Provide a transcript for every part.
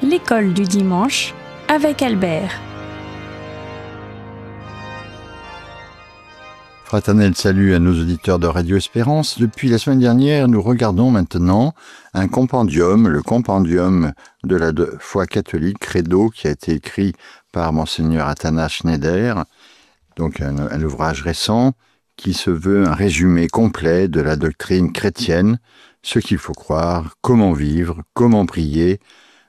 l'école du dimanche avec Albert. Fraternel salut à nos auditeurs de Radio Espérance. Depuis la semaine dernière, nous regardons maintenant un compendium, le compendium de la foi catholique, Credo, qui a été écrit par Monseigneur Athanase Schneider, donc un ouvrage récent qui se veut un résumé complet de la doctrine chrétienne, ce qu'il faut croire, comment vivre, comment prier,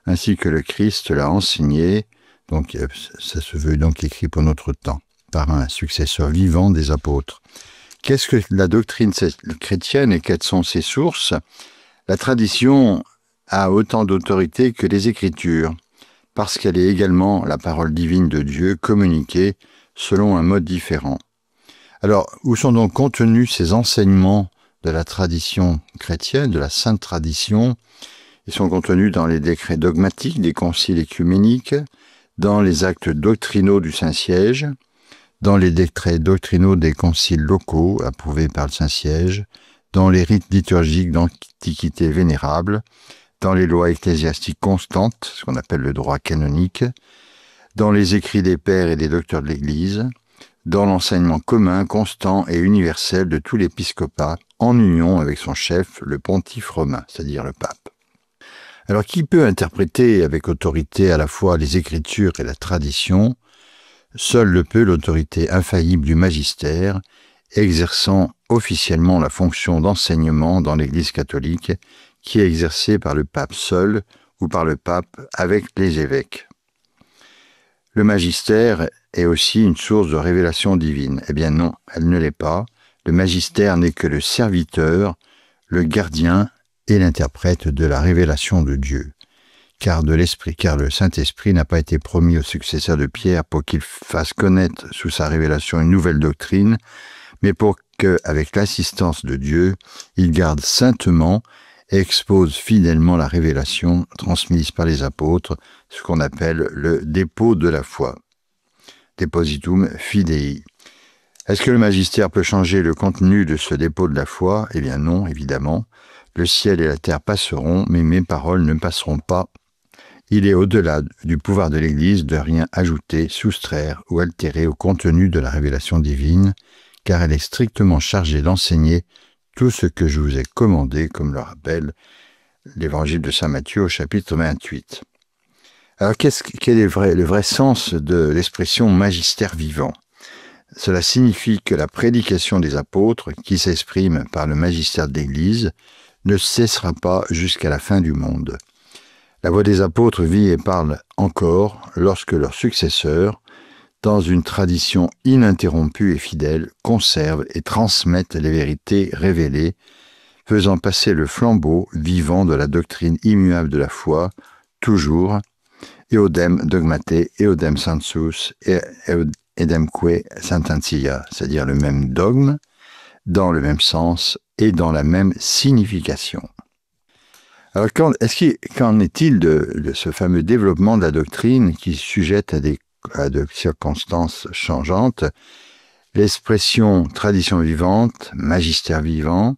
ainsi que le Christ l'a enseigné. Donc, ça se veut donc écrit pour notre temps, par un successeur vivant des apôtres. Qu'est-ce que la doctrine chrétienne et quelles sont ses sources? La tradition a autant d'autorité que les Écritures, parce qu'elle est également la parole divine de Dieu communiquée selon un mode différent. Alors, où sont donc contenus ces enseignements de la tradition chrétienne, de la sainte tradition? Ils sont contenus dans les décrets dogmatiques des conciles écuméniques, dans les actes doctrinaux du Saint-Siège, dans les décrets doctrinaux des conciles locaux approuvés par le Saint-Siège, dans les rites liturgiques d'Antiquité vénérable, dans les lois ecclésiastiques constantes, ce qu'on appelle le droit canonique, dans les écrits des pères et des docteurs de l'Église, dans l'enseignement commun, constant et universel de tout l'épiscopat, en union avec son chef, le pontife romain, c'est-à-dire le pape. Alors, qui peut interpréter avec autorité à la fois les Écritures et la tradition? Seul le peut l'autorité infaillible du magistère, exerçant officiellement la fonction d'enseignement dans l'Église catholique, qui est exercée par le pape seul ou par le pape avec les évêques. Le magistère est aussi une source de révélation divine. Eh bien non, elle ne l'est pas. Le magistère n'est que le serviteur, le gardien et l'interprète de la révélation de Dieu. Car le Saint-Esprit n'a pas été promis au successeur de Pierre pour qu'il fasse connaître sous sa révélation une nouvelle doctrine, mais pour que, avec l'assistance de Dieu, il garde saintement et expose fidèlement la révélation transmise par les apôtres, ce qu'on appelle le dépôt de la foi. Depositum Fidei. Est-ce que le magistère peut changer le contenu de ce dépôt de la foi? Eh bien non, évidemment. Le ciel et la terre passeront, mais mes paroles ne passeront pas. Il est au-delà du pouvoir de l'Église de rien ajouter, soustraire ou altérer au contenu de la révélation divine, car elle est strictement chargée d'enseigner tout ce que je vous ai commandé, comme le rappelle l'Évangile de saint Matthieu au chapitre 28. Alors, quel est le vrai sens de l'expression « magistère vivant » ? Cela signifie que la prédication des apôtres, qui s'exprime par le magistère de l'Église, ne cessera pas jusqu'à la fin du monde. La voix des apôtres vit et parle encore lorsque leurs successeurs, dans une tradition ininterrompue et fidèle, conservent et transmettent les vérités révélées, faisant passer le flambeau vivant de la doctrine immuable de la foi, toujours, eodem dogmate, eodem sensus, edemque sententia, c'est-à-dire le même dogme, dans le même sens et dans la même signification. Alors, qu'en est-il de ce fameux développement de la doctrine qui sujette à de circonstances changeantes? L'expression tradition vivante, magistère vivant,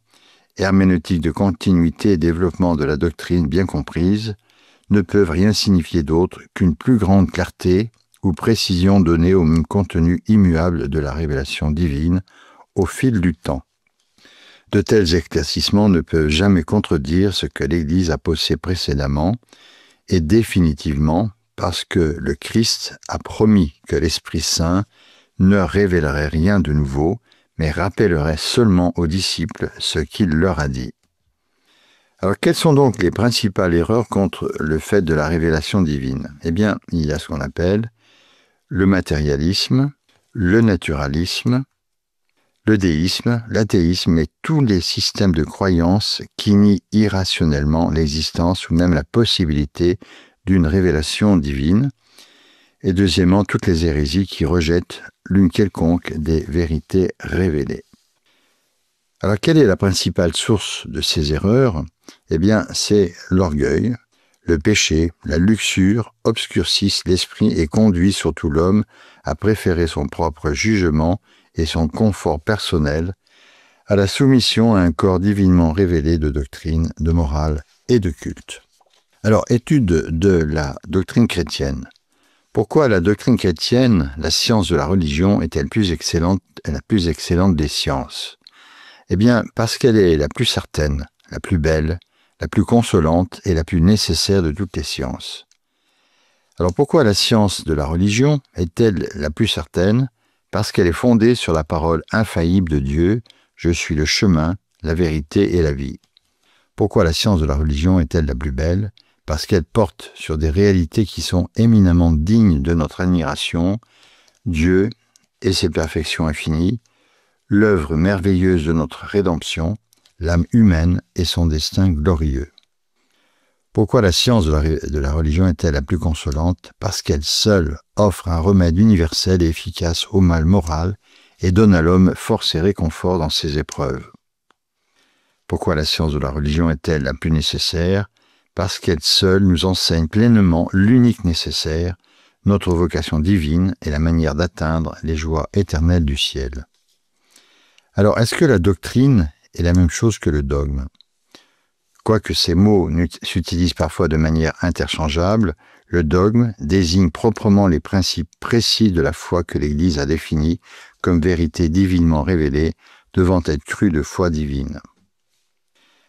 herméneutique de continuité et développement de la doctrine bien comprise ne peuvent rien signifier d'autre qu'une plus grande clarté ou précision donnée au même contenu immuable de la révélation divine au fil du temps. De tels éclaircissements ne peuvent jamais contredire ce que l'Église a posé précédemment et définitivement parce que le Christ a promis que l'Esprit Saint ne révélerait rien de nouveau, mais rappellerait seulement aux disciples ce qu'il leur a dit. Alors, quelles sont donc les principales erreurs contre le fait de la révélation divine? Eh bien, il y a ce qu'on appelle le matérialisme, le naturalisme, le déisme, l'athéisme et tous les systèmes de croyance qui nient irrationnellement l'existence ou même la possibilité d'une révélation divine. Et deuxièmement, toutes les hérésies qui rejettent l'une quelconque des vérités révélées. Alors, quelle est la principale source de ces erreurs? Eh bien, c'est l'orgueil. Le péché, la luxure obscurcissent l'esprit et conduisent surtout l'homme à préférer son propre jugement et son confort personnel à la soumission à un corps divinement révélé de doctrine, de morale et de culte. Alors, étude de la doctrine chrétienne. Pourquoi la doctrine chrétienne, la science de la religion, est-elle la plus excellente des sciences? Eh bien, parce qu'elle est la plus certaine, la plus belle, la plus consolante et la plus nécessaire de toutes les sciences. Alors pourquoi la science de la religion est-elle la plus certaine? Parce qu'elle est fondée sur la parole infaillible de Dieu, « Je suis le chemin, la vérité et la vie ». Pourquoi la science de la religion est-elle la plus belle? Parce qu'elle porte sur des réalités qui sont éminemment dignes de notre admiration, Dieu et ses perfections infinies, l'œuvre merveilleuse de notre rédemption, l'âme humaine et son destin glorieux. Pourquoi la science de la religion est-elle la plus consolante? Parce qu'elle seule offre un remède universel et efficace au mal moral et donne à l'homme force et réconfort dans ses épreuves. Pourquoi la science de la religion est-elle la plus nécessaire? Parce qu'elle seule nous enseigne pleinement l'unique nécessaire, notre vocation divine et la manière d'atteindre les joies éternelles du ciel. Alors, est-ce que la doctrine est la même chose que le dogme? Quoique ces mots s'utilisent parfois de manière interchangeable, le dogme désigne proprement les principes précis de la foi que l'Église a définis comme vérité divinement révélée, devant être crue de foi divine.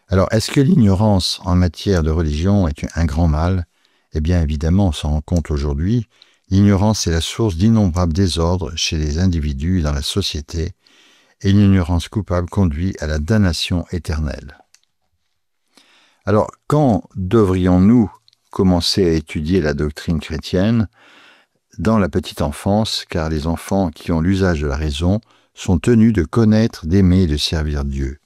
Alors, est-ce que l'ignorance en matière de religion est un grand mal? Eh bien, évidemment, on s'en rend compte aujourd'hui. L'ignorance est la source d'innombrables désordres chez les individus et dans la société, et l'ignorance coupable conduit à la damnation éternelle. Alors, quand devrions-nous commencer à étudier la doctrine chrétienne? Dans la petite enfance, car les enfants qui ont l'usage de la raison sont tenus de connaître, d'aimer et de servir Dieu.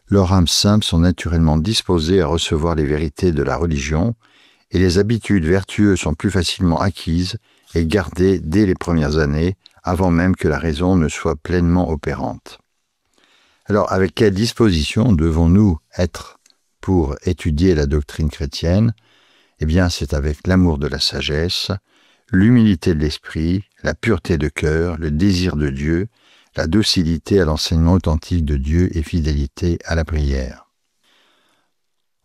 Leurs âmes simples sont naturellement disposées à recevoir les vérités de la religion, et les habitudes vertueuses sont plus facilement acquises et gardées dès les premières années, avant même que la raison ne soit pleinement opérante. Alors, avec quelle disposition devons-nous être pour étudier la doctrine chrétienne? Eh bien, c'est avec l'amour de la sagesse, l'humilité de l'esprit, la pureté de cœur, le désir de Dieu, la docilité à l'enseignement authentique de Dieu et fidélité à la prière.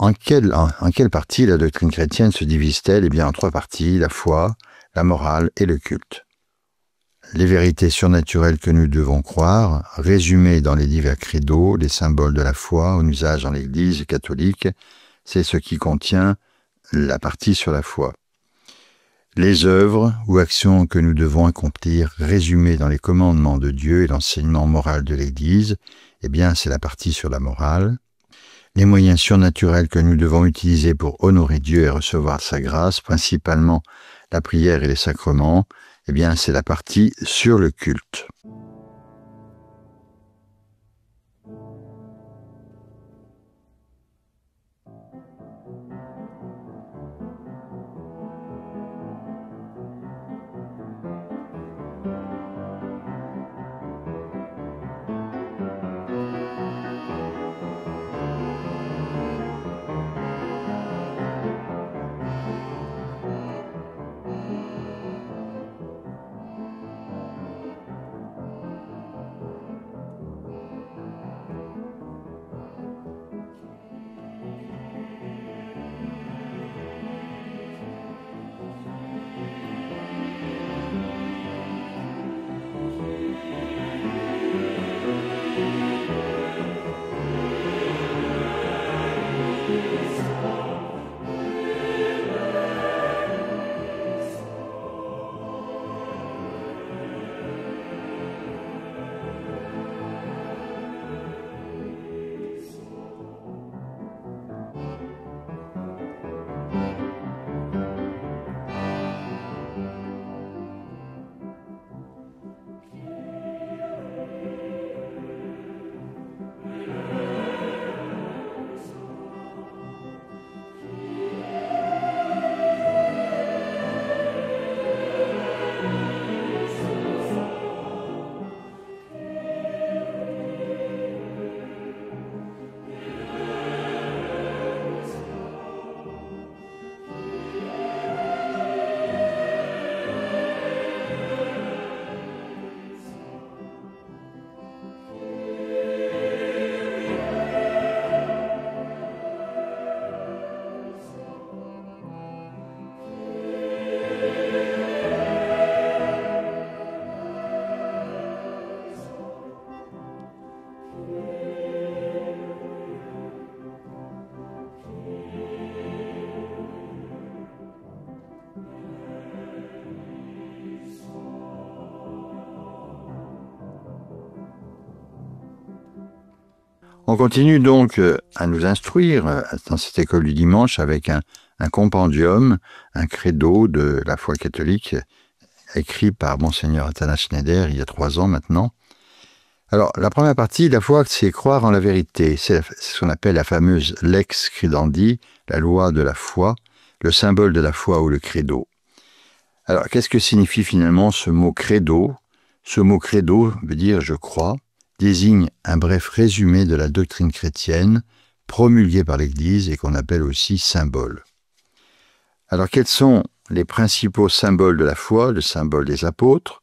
En quelle partie la doctrine chrétienne se divise-t-elle? Eh bien, en 3 parties, la foi, la morale et le culte. Les vérités surnaturelles que nous devons croire, résumées dans les divers credos, les symboles de la foi en usage dans l'Église catholique, c'est ce qui contient la partie sur la foi. Les œuvres ou actions que nous devons accomplir, résumées dans les commandements de Dieu et l'enseignement moral de l'Église, eh bien, c'est la partie sur la morale. Les moyens surnaturels que nous devons utiliser pour honorer Dieu et recevoir sa grâce, principalement la prière et les sacrements, eh bien, c'est la partie sur le culte. On continue donc à nous instruire dans cette école du dimanche avec un compendium, un credo de la foi catholique, écrit par Monseigneur Athanase Schneider il y a 3 ans maintenant. Alors, la première partie, la foi, c'est croire en la vérité. C'est ce qu'on appelle la fameuse lex credendi, la loi de la foi, le symbole de la foi ou le credo. Alors, qu'est-ce que signifie finalement ce mot credo? Ce mot credo veut dire « je crois », désigne un bref résumé de la doctrine chrétienne promulguée par l'Église et qu'on appelle aussi symbole. Alors, quels sont les principaux symboles de la foi? Le symbole des apôtres,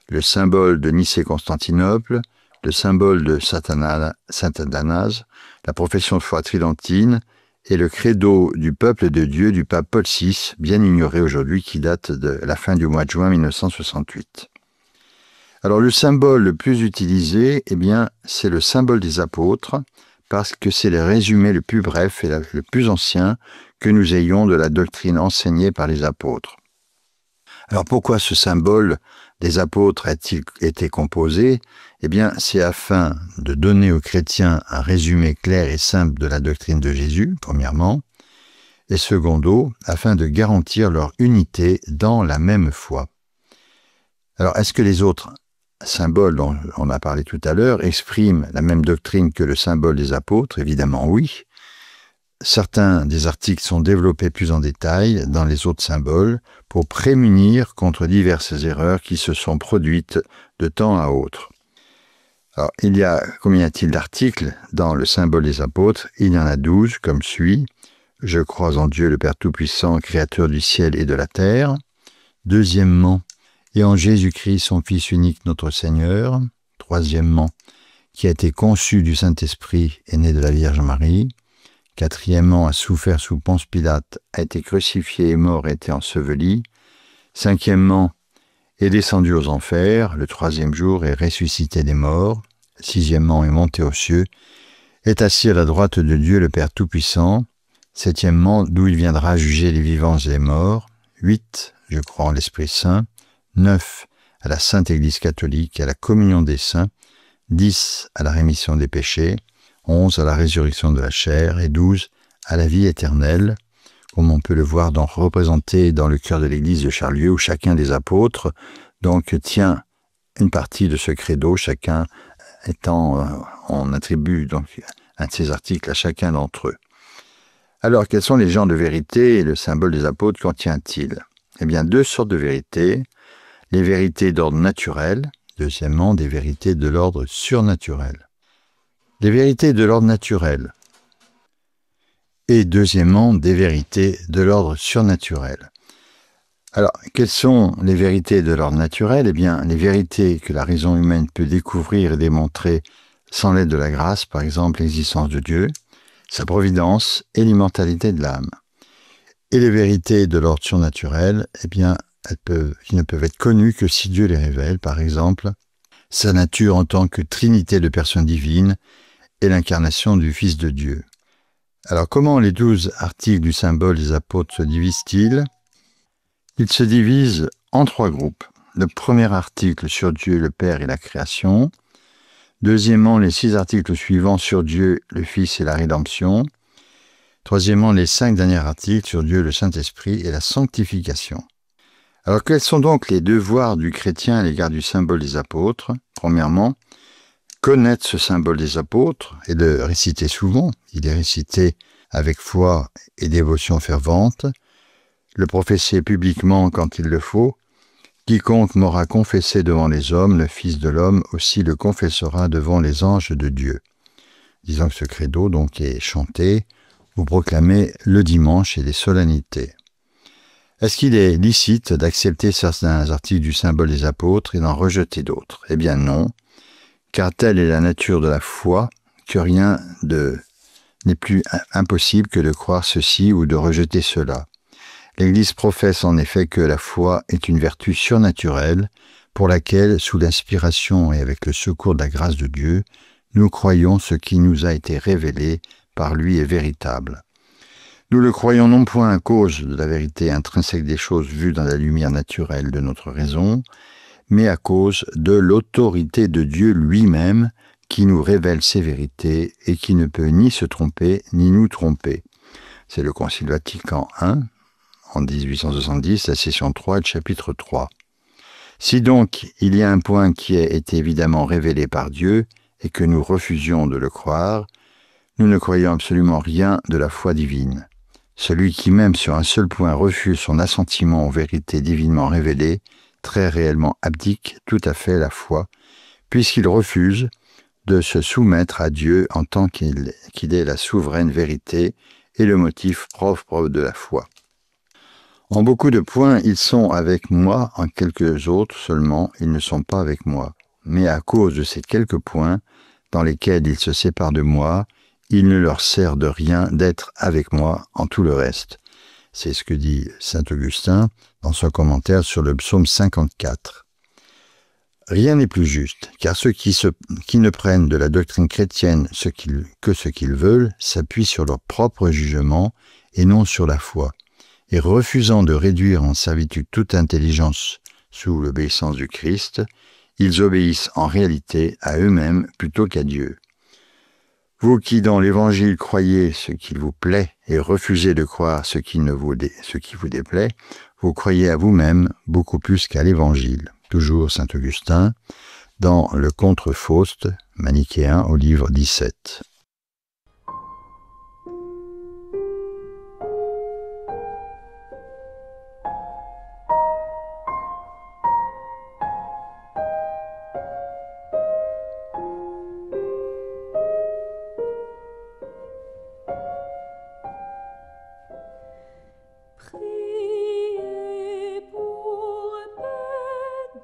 le symbole de Nicée-Constantinople, le symbole de Saint Athanase, la profession de foi tridentine et le credo du peuple de Dieu du pape Paul VI, bien ignoré aujourd'hui, qui date de la fin du mois de juin 1968. Alors le symbole le plus utilisé, c'est le symbole des apôtres, parce que c'est le résumé le plus bref et le plus ancien que nous ayons de la doctrine enseignée par les apôtres. Alors pourquoi ce symbole des apôtres a-t-il été composé? C'est afin de donner aux chrétiens un résumé clair et simple de la doctrine de Jésus, premièrement, et secondo, afin de garantir leur unité dans la même foi. Alors, est-ce que les autres symboles dont on a parlé tout à l'heure expriment la même doctrine que le symbole des apôtres? Évidemment, oui. Certains des articles sont développés plus en détail dans les autres symboles pour prémunir contre diverses erreurs qui se sont produites de temps à autre. Alors, combien y a-t-il d'articles dans le symbole des apôtres? Il y en a 12, comme suit. « Je crois en Dieu le Père Tout-Puissant, Créateur du ciel et de la terre. » Deuxièmement, « Et en Jésus-Christ, son Fils unique, notre Seigneur. » Troisièmement, « Qui a été conçu du Saint-Esprit et né de la Vierge Marie. » Quatrièmement, « A souffert sous Ponce Pilate, a été crucifié et mort et été enseveli. » Cinquièmement, « Est descendu aux enfers, le 3e jour est ressuscité des morts. » Sixièmement, « Est monté aux cieux, est assis à la droite de Dieu le Père Tout-Puissant. » Septièmement, « D'où il viendra juger les vivants et les morts. » 8. « Je crois en l'Esprit Saint. » 9. À la Sainte Église catholique, à la communion des saints. 10. À la rémission des péchés. 11. À la résurrection de la chair. Et 12. À la vie éternelle, comme on peut le voir représenté dans le cœur de l'église de Charlieu, où chacun des apôtres tient une partie de ce credo, chacun on attribue donc un de ces articles à chacun d'entre eux. Alors, quels sont les genres de vérité et le symbole des apôtres contient-il? 2 sortes de vérités. Les vérités d'ordre naturel, deuxièmement, des vérités de l'ordre surnaturel. Les vérités de l'ordre naturel et deuxièmement, des vérités de l'ordre surnaturel. Alors, quelles sont les vérités de l'ordre naturel? Les vérités que la raison humaine peut découvrir et démontrer sans l'aide de la grâce, par exemple l'existence de Dieu, sa providence et l'immortalité de l'âme. Et les vérités de l'ordre surnaturel, ils ne peuvent être connues que si Dieu les révèle, par exemple, sa nature en tant que trinité de personnes divines et l'incarnation du Fils de Dieu. Alors, comment les 12 articles du symbole des apôtres se divisent-ils? Ils se divisent en 3 groupes. Le premier article sur Dieu, le Père et la création. Deuxièmement, les 6 articles suivants sur Dieu, le Fils et la rédemption. Troisièmement, les 5 derniers articles sur Dieu, le Saint-Esprit et la sanctification. Alors, quels sont donc les devoirs du chrétien à l'égard du symbole des apôtres? Premièrement, connaître ce symbole des apôtres et le réciter souvent. Il est récité avec foi et dévotion fervente. Le professer publiquement quand il le faut. Quiconque m'aura confessé devant les hommes, le Fils de l'homme aussi le confessera devant les anges de Dieu. Disons que ce credo est chanté ou proclamé le dimanche et les solennités. Est-ce qu'il est licite d'accepter certains articles du symbole des apôtres et d'en rejeter d'autres? Non, car telle est la nature de la foi que rien n'est plus impossible que de croire ceci ou de rejeter cela. L'Église professe en effet que la foi est une vertu surnaturelle pour laquelle, sous l'inspiration et avec le secours de la grâce de Dieu, nous croyons ce qui nous a été révélé par lui est véritable. Nous le croyons non point à cause de la vérité intrinsèque des choses vues dans la lumière naturelle de notre raison, mais à cause de l'autorité de Dieu lui-même qui nous révèle ces vérités et qui ne peut ni se tromper ni nous tromper. C'est le Concile Vatican I, en 1870, la session 3 et le chapitre 3. Si donc il y a un point qui a été évidemment révélé par Dieu et que nous refusions de le croire, nous ne croyons absolument rien de la foi divine. Celui qui même sur un seul point refuse son assentiment aux vérités divinement révélées, très réellement abdique tout à fait la foi, puisqu'il refuse de se soumettre à Dieu en tant qu'il est la souveraine vérité et le motif propre de la foi. En beaucoup de points, ils sont avec moi, en quelques autres seulement, ils ne sont pas avec moi. Mais à cause de ces quelques points, dans lesquels ils se séparent de moi, il ne leur sert de rien d'être avec moi en tout le reste. C'est ce que dit saint Augustin dans son commentaire sur le psaume 54. Rien n'est plus juste, car ceux qui ne prennent de la doctrine chrétienne que ce qu'ils veulent s'appuient sur leur propre jugement et non sur la foi. Et refusant de réduire en servitude toute intelligence sous l'obéissance du Christ, ils obéissent en réalité à eux-mêmes plutôt qu'à Dieu. Vous qui dans l'Évangile croyez ce qu'il vous plaît et refusez de croire ce qui vous déplaît, vous croyez à vous-même beaucoup plus qu'à l'Évangile. Toujours saint Augustin, dans le Contre Faust, manichéen au livre 17.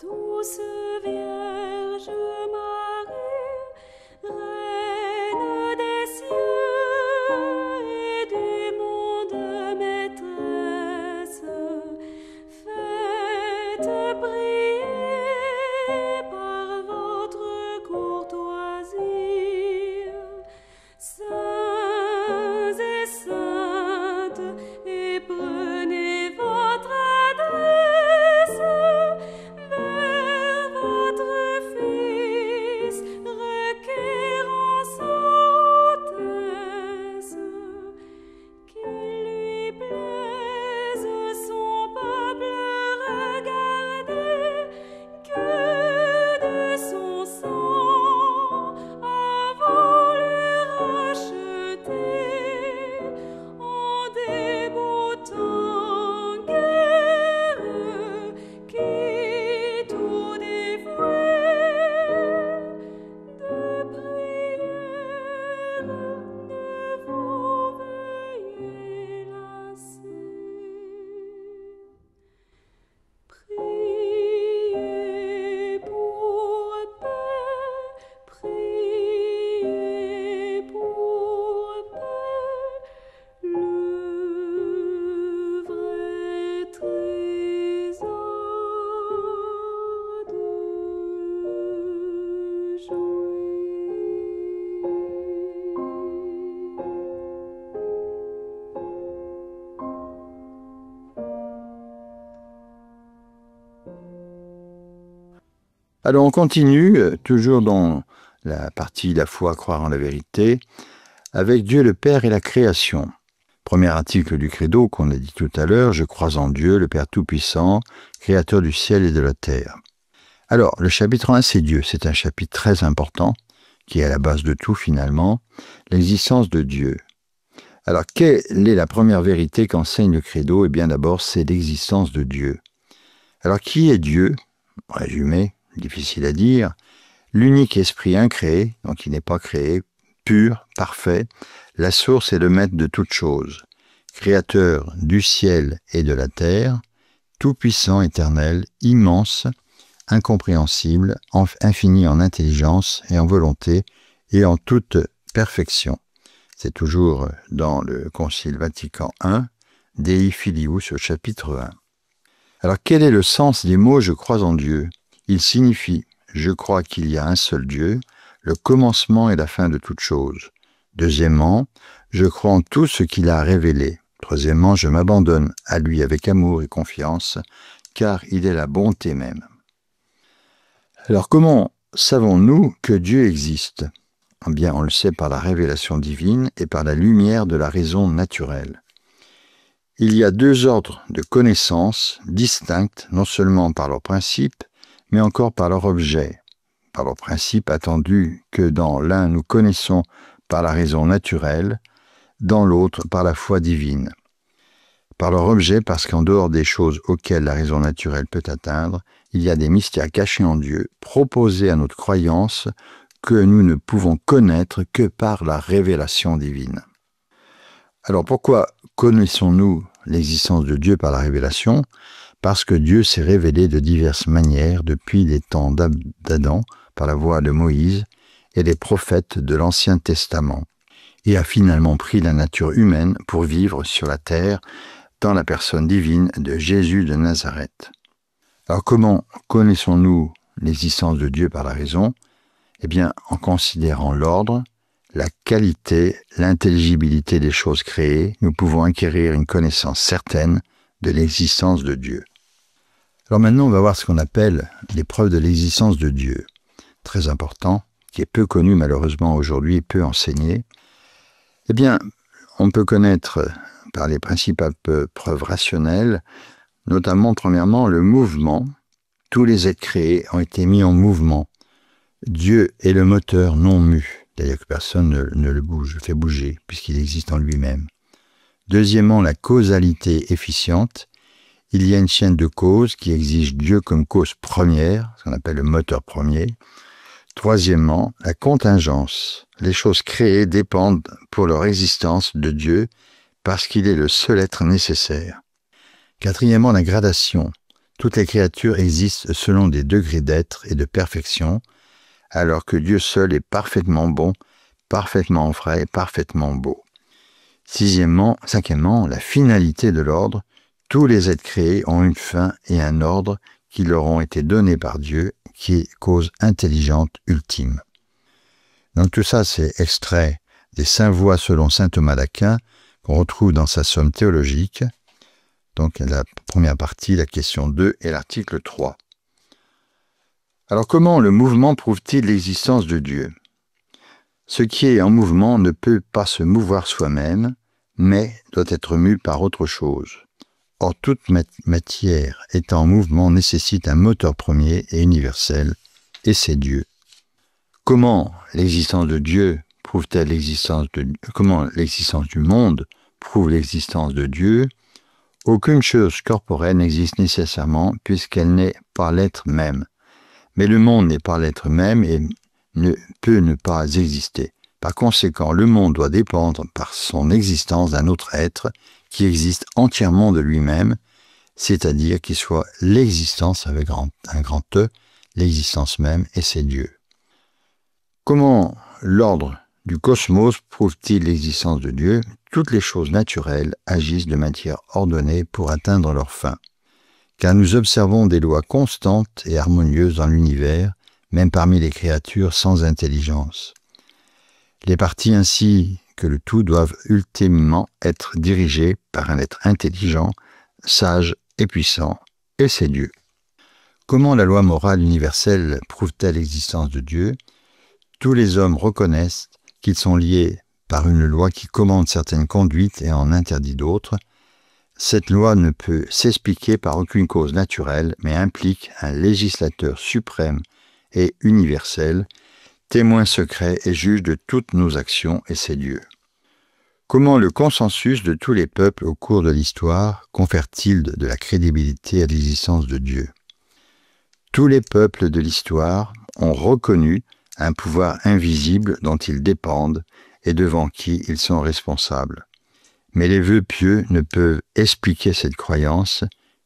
Douce Vierge Marie, Reine des cieux et du monde maîtresse, faites briller par votre courtoisie, saints et saintes, et prenez votre adresse vers votre Fils, requérant sa hautesse, qu'il lui plaise son peuple regarder, que de son sang avant le racheter, en dégoûtant guerre qui tout dévoué de prière ne vous veuillez lasser. Priez pour paix, priez pour paix, le vrai trésor de joie. Alors on continue, toujours dans la partie la foi, croire en la vérité, avec Dieu le Père et la création. Premier article du Credo qu'on a dit tout à l'heure, je crois en Dieu, le Père Tout-Puissant, créateur du ciel et de la terre. Alors, le chapitre 1, c'est Dieu. C'est un chapitre très important, qui est à la base de tout finalement, l'existence de Dieu. Alors, quelle est la première vérité qu'enseigne le Credo? Eh bien d'abord, c'est l'existence de Dieu. Alors, qui est Dieu? Résumé, difficile à dire. L'unique esprit incréé, donc il n'est pas créé, pur, parfait, la source et le maître de toutes choses, créateur du ciel et de la terre, tout-puissant, éternel, immense, incompréhensible, infini en intelligence et en volonté et en toute perfection. C'est toujours dans le Concile Vatican I, Dei Filius au chapitre 1. Alors quel est le sens des mots « je crois en Dieu » ? Il signifie « je crois qu'il y a un seul Dieu, le commencement et la fin de toute chose ». Deuxièmement, je crois en tout ce qu'il a révélé. Troisièmement, je m'abandonne à lui avec amour et confiance, car il est la bonté même. Alors comment savons-nous que Dieu existe ? Eh bien, on le sait par la révélation divine et par la lumière de la raison naturelle. Il y a deux ordres de connaissances distinctes, non seulement par leurs principes, mais encore par leur objet. Par leur principe, attendu que dans l'un nous connaissons par la raison naturelle, dans l'autre par la foi divine. Par leur objet, parce qu'en dehors des choses auxquelles la raison naturelle peut atteindre, il y a des mystères cachés en Dieu, proposés à notre croyance, que nous ne pouvons connaître que par la révélation divine. Alors pourquoi connaissons-nous l'existence de Dieu par la révélation ? Parce que Dieu s'est révélé de diverses manières depuis les temps d'Adam, par la voix de Moïse et les prophètes de l'Ancien Testament, et a finalement pris la nature humaine pour vivre sur la terre dans la personne divine de Jésus de Nazareth. Alors comment connaissons-nous l'existence de Dieu par la raison ? Eh bien, en considérant l'ordre, la qualité, l'intelligibilité des choses créées, nous pouvons acquérir une connaissance certaine de l'existence de Dieu. Alors maintenant, on va voir ce qu'on appelle l'épreuve de l'existence de Dieu. Très important, qui est peu connu malheureusement aujourd'hui, peu enseigné. Eh bien, on peut connaître par les principales preuves rationnelles, notamment premièrement le mouvement. Tous les êtres créés ont été mis en mouvement. Dieu est le moteur non mu, c'est-à-dire que personne ne le fait bouger, puisqu'il existe en lui-même. Deuxièmement, la causalité efficiente. Il y a une chaîne de causes qui exige Dieu comme cause première, ce qu'on appelle le moteur premier. Troisièmement, la contingence. Les choses créées dépendent pour leur existence de Dieu parce qu'il est le seul être nécessaire. Quatrièmement, la gradation. Toutes les créatures existent selon des degrés d'être et de perfection, alors que Dieu seul est parfaitement bon, parfaitement vrai et parfaitement beau. Cinquièmement, la finalité de l'ordre. Tous les êtres créés ont une fin et un ordre qui leur ont été donnés par Dieu, qui est cause intelligente ultime. Donc tout ça, c'est extrait des 5 voies selon saint Thomas d'Aquin, qu'on retrouve dans sa somme théologique. Donc la première partie, la question 2 et l'article 3. Alors comment le mouvement prouve-t-il l'existence de Dieu ? Ce qui est en mouvement ne peut pas se mouvoir soi-même, mais doit être mu par autre chose. Or, toute matière étant en mouvement nécessite un moteur premier et universel, et c'est Dieu. Comment l'existence de Dieu prouve-t-elle l'existence de Comment l'existence du monde prouve l'existence de Dieu ? Aucune chose corporelle n'existe nécessairement puisqu'elle n'est pas l'être même. Mais le monde n'est pas l'être même et ne peut ne pas exister. Par conséquent, le monde doit dépendre par son existence d'un autre être qui existe entièrement de lui-même, c'est-à-dire qui soit l'existence avec un grand E, l'existence même, et c'est Dieu. Comment l'ordre du cosmos prouve-t-il l'existence de Dieu ? Toutes les choses naturelles agissent de manière ordonnée pour atteindre leur fin. Car nous observons des lois constantes et harmonieuses dans l'univers, même parmi les créatures sans intelligence. Les parties ainsi que le tout doivent ultimement être dirigées par un être intelligent, sage et puissant, et c'est Dieu. Comment la loi morale universelle prouve-t-elle l'existence de Dieu ? Tous les hommes reconnaissent qu'ils sont liés par une loi qui commande certaines conduites et en interdit d'autres. Cette loi ne peut s'expliquer par aucune cause naturelle, mais implique un législateur suprême et universel, témoin secret et juge de toutes nos actions, et c'est Dieu. Comment le consensus de tous les peuples au cours de l'histoire confère-t-il de la crédibilité à l'existence de Dieu ? Tous les peuples de l'histoire ont reconnu un pouvoir invisible dont ils dépendent et devant qui ils sont responsables. Mais les vœux pieux ne peuvent expliquer cette croyance,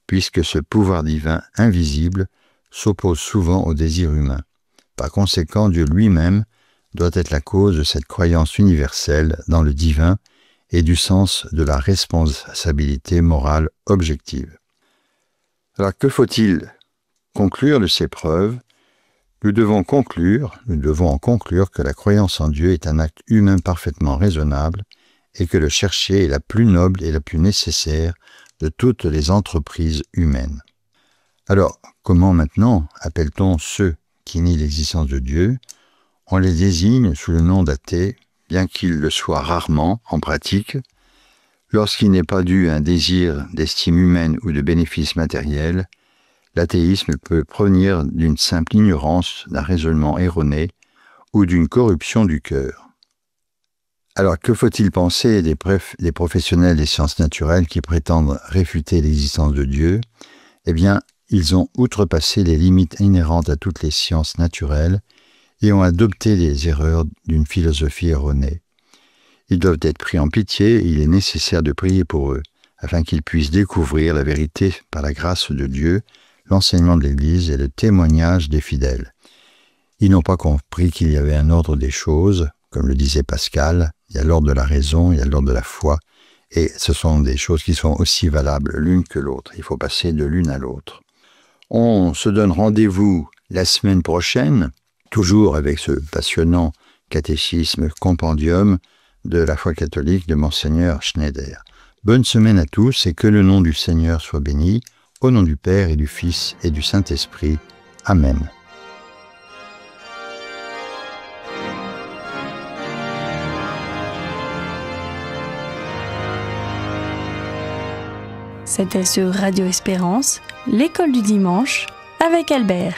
puisque ce pouvoir divin invisible s'oppose souvent au désir humain. Par conséquent, Dieu lui-même doit être la cause de cette croyance universelle dans le divin et du sens de la responsabilité morale objective. Alors que faut-il conclure de ces preuves ? Nous devons en conclure que la croyance en Dieu est un acte humain parfaitement raisonnable et que le chercher est la plus noble et la plus nécessaire de toutes les entreprises humaines. Alors, comment maintenant appelle-t-on ceux qui nient l'existence de Dieu ? On les désigne sous le nom d'athées, bien qu'ils le soient rarement en pratique, lorsqu'il n'est pas dû à un désir d'estime humaine ou de bénéfice matériel. L'athéisme peut provenir d'une simple ignorance, d'un raisonnement erroné ou d'une corruption du cœur. Alors, que faut-il penser des professionnels des sciences naturelles qui prétendent réfuter l'existence de Dieu ? Eh bien, ils ont outrepassé les limites inhérentes à toutes les sciences naturelles et ont adopté les erreurs d'une philosophie erronée. Ils doivent être pris en pitié et il est nécessaire de prier pour eux, afin qu'ils puissent découvrir la vérité par la grâce de Dieu, l'enseignement de l'Église et le témoignage des fidèles. Ils n'ont pas compris qu'il y avait un ordre des choses, comme le disait Pascal, il y a l'ordre de la raison, il y a l'ordre de la foi, et ce sont des choses qui sont aussi valables l'une que l'autre. Il faut passer de l'une à l'autre. On se donne rendez-vous la semaine prochaine, toujours avec ce passionnant catéchisme compendium de la foi catholique de Monseigneur Schneider. Bonne semaine à tous et que le nom du Seigneur soit béni, au nom du Père et du Fils et du Saint-Esprit. Amen. C'était sur Radio Espérance, l'école du dimanche, avec Albert.